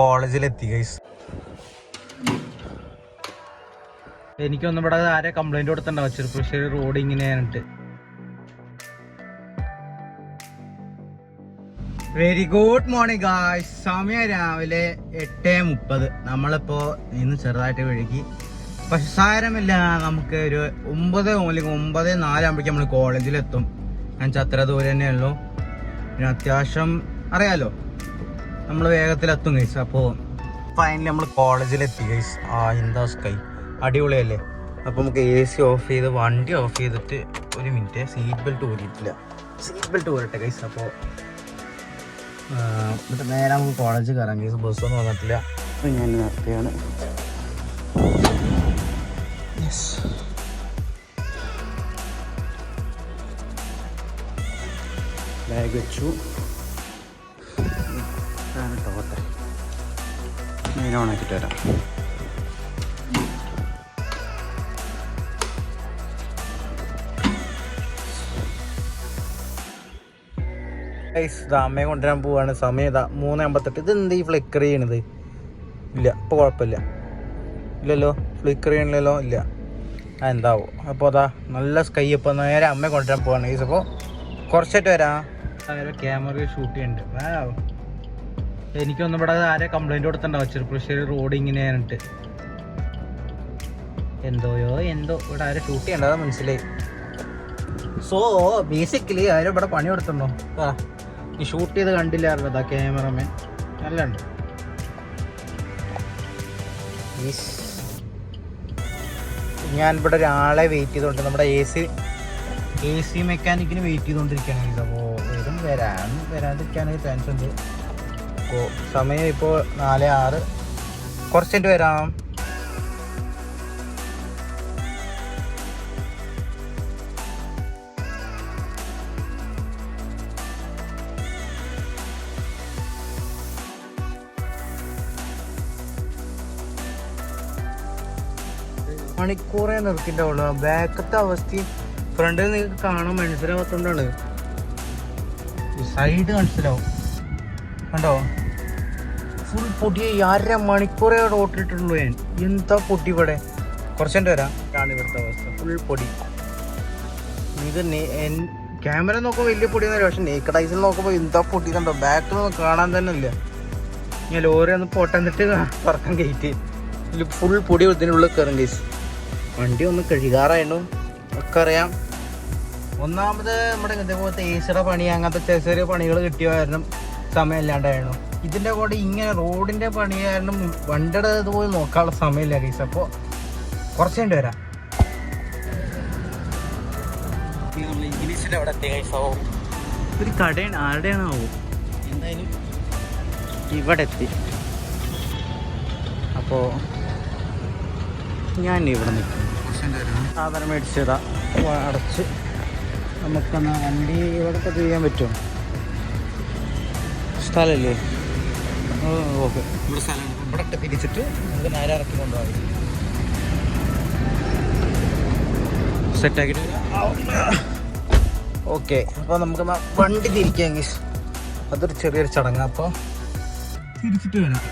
കോളേജിലെത്തി guys. എനിക്കൊന്നും ഇവിടെ ആരെ കംപ്ലൈന്റ് കൊടുത്തിട്ടുണ്ടാവും ചെറുപ്പശ്ശേരി റോഡ് ഇങ്ങനെയായിട്ട്. Very good morning guys. സമയം രാവിലെ 8:30. നമ്മളിപ്പോ ഇന്ന് ചെറുതായിട്ട് വഴുകി, പക്ഷെ സാരമില്ല. നമുക്ക് ഒരു 9 അല്ലെങ്കിൽ 9:04 ആകുമ്പോഴേക്കും നമ്മൾ കോളേജിലെത്തും. എന്നുവെച്ചാൽ അത്ര ദൂരം തന്നെ ഉള്ളൂ. പിന്നെ അത്യാവശ്യം അറിയാലോ, നമ്മൾ വേഗത്തിലെത്തും ഗൈസ്. അപ്പോൾ ഫൈനലി നമ്മൾ കോളേജിലെത്തി ഗൈസ്. എന്താ സ്കൈ അടിപൊളിയല്ലേ. അപ്പോൾ നമുക്ക് AC ഓഫ് ചെയ്ത് വണ്ടി ഓഫ് ചെയ്തിട്ട് ഒരു മിനിറ്റ്, സീറ്റ് ബെൽറ്റ് ഊരിയിട്ടില്ല. സീറ്റ് ബെൽറ്റ് ഊരട്ടെ ഗൈസ്. അപ്പോൾ എന്നിട്ട് നേരെ നമുക്ക് കോളേജ് കയറാം ഗൈസ്. ബസ്സൊന്നും വന്നിട്ടില്ല. അപ്പോൾ ഞാൻ നേരത്തെയാണ്. ബാഗ് വെച്ചു. ടോട്ടെ മെയിൻ ഓണാക്കിയിട്ട് വരാം. അമ്മയെ കൊണ്ടുവരാൻ പോവാണ്. സമയം ഇതാ 3:58. ഇത് എന്ത് ഈ ഫ്ലിക്കർ ചെയ്യണത്? ഇല്ല, ഇപ്പോൾ കുഴപ്പമില്ല. ഇല്ലല്ലോ, ഫ്ലിക്കർ ചെയ്യണില്ലല്ലോ. ഇല്ല, എന്താവോ. അപ്പോൾ അതാ നല്ല സ്കൈ. ഇപ്പോൾ നേരെ അമ്മയെ കൊണ്ടുവരാൻ പോവാണ് ഗൈസ്. അപ്പോൾ കുറച്ചായിട്ട് വരാം. ക്യാമറ ഷൂട്ട് ചെയ്യുന്നുണ്ട്. എനിക്കൊന്നും ഇവിടെ ആരെ കംപ്ലൈന്റ് കൊടുത്തിട്ടുണ്ടാവും ചെറുപ്പശ്ശേരി റോഡ് ഇങ്ങനെയായിട്ട്. എന്തോ ഇവിടെ ആരെ ഷൂട്ട് ചെയ്യണ്ട, മനസ്സിലായി. സോ ബേസിക്കലി ആരും ഇവിടെ പണി കൊടുത്തിട്ടുണ്ടോ? ഈ ഷൂട്ട് ചെയ്ത് കണ്ടില്ലായിരുന്നതാ ക്യാമറമാൻ. നല്ലുണ്ട്. ഞാൻ ഇവിടെ ഒരാളെ വെയിറ്റ് ചെയ്തോണ്ട്, നമ്മുടെ AC മെക്കാനിക്കിന് വെയിറ്റ് ചെയ്തോണ്ടിരിക്കുകയാണ്. അപ്പോൾ വരാതിരിക്കാനൊരു ചാൻസ് ഉണ്ട്. അപ്പോൾ സമയം ഇപ്പോൾ 4:06. കുറച്ചിട്ട് വരാം. മണിക്കൂറേ നിർത്തിണ്ടാവുള്ളൂ. ബാക്കത്തെ അവസ്ഥയും ഫ്രണ്ടിൽ നിങ്ങൾക്ക് കാണാൻ മനസ്സിലാവാത്തോണ്ടാണ്. സൈഡ് മനസ്സിലാവും, കണ്ടോ? ഫുൾ പൊടി. 1.5 മണിക്കൂറേ ഓട്ടിട്ടുള്ളൂ ഞാൻ. എന്താ പൊടി ഇവിടെ. കുറച്ചുകൊണ്ട് വരാം. ഇതാണ് ഇവിടുത്തെ അവസ്ഥ, ഫുൾ പൊടി. ഇത് ക്യാമറ നോക്കുമ്പോൾ വലിയ പൊടിയൊന്നുമില്ല, പക്ഷെ നേക്കഡ് ഐസിൽ നോക്കുമ്പോൾ എന്താ പൊടി കണ്ടോ. ബാക്കിലൊന്നും കാണാൻ തന്നെ ഇല്ല. ഞാൻ ലോറി ഒന്ന് പൊട്ടന്നിട്ട് തുറക്കാൻ കയറ്റി. ഫുൾ പൊടി ഇതിനുള്ളിൽ കയറും കേസ്. വണ്ടി ഒന്ന് കഴുകാറായിരുന്നു ഒക്കെ അറിയാം. ഒന്നാമത് നമ്മുടെ ഇതേപോലത്തെ AC പണി, അങ്ങനത്തെ ചെറിയ ചെറിയ പണികൾ കിട്ടിയ കാരണം സമയമില്ലാണ്ടായിരുന്നു. ഇതിൻ്റെ കൂടെ ഇങ്ങനെ റോഡിൻ്റെ പണി കാരണം വണ്ടിയുടെ ഇതുപോലെ നോക്കാനുള്ള സമയമില്ല കേസ്. അപ്പോൾ കുറച്ച് കഴിഞ്ഞ് വരാം. ഇംഗ്ലീഷിൻ്റെ അവിടെ എത്തിയ കേസാവോ. ഒരു കടയാണ്, ആരുടെയാണാവോ. എന്തായാലും ഇവിടെ എത്തി. അപ്പോൾ ഞാൻ ഇവിടെ നിൽക്കും. സാധനം മേടിച്ചതാ, അടച്ച് നമുക്കെന്നാ വണ്ടി ഇവിടത്തെ ചെയ്യാൻ പറ്റുമോ? സ്ഥലമല്ലേ? ഓക്കെ, ഇവിടെ സ്ഥലം. ഇവിടെ തിരിച്ചിട്ട് നമുക്ക് നേരെ ഇറക്കി കൊണ്ടുപോകാം. സെറ്റാക്കിയിട്ട് ഓക്കെ. അപ്പോൾ നമുക്ക് വണ്ടി തിരിക്കാം ഗീസ്. അതൊരു ചെറിയൊരു ചടങ്ങ്. അപ്പോൾ തിരിച്ചിട്ട് വരാം.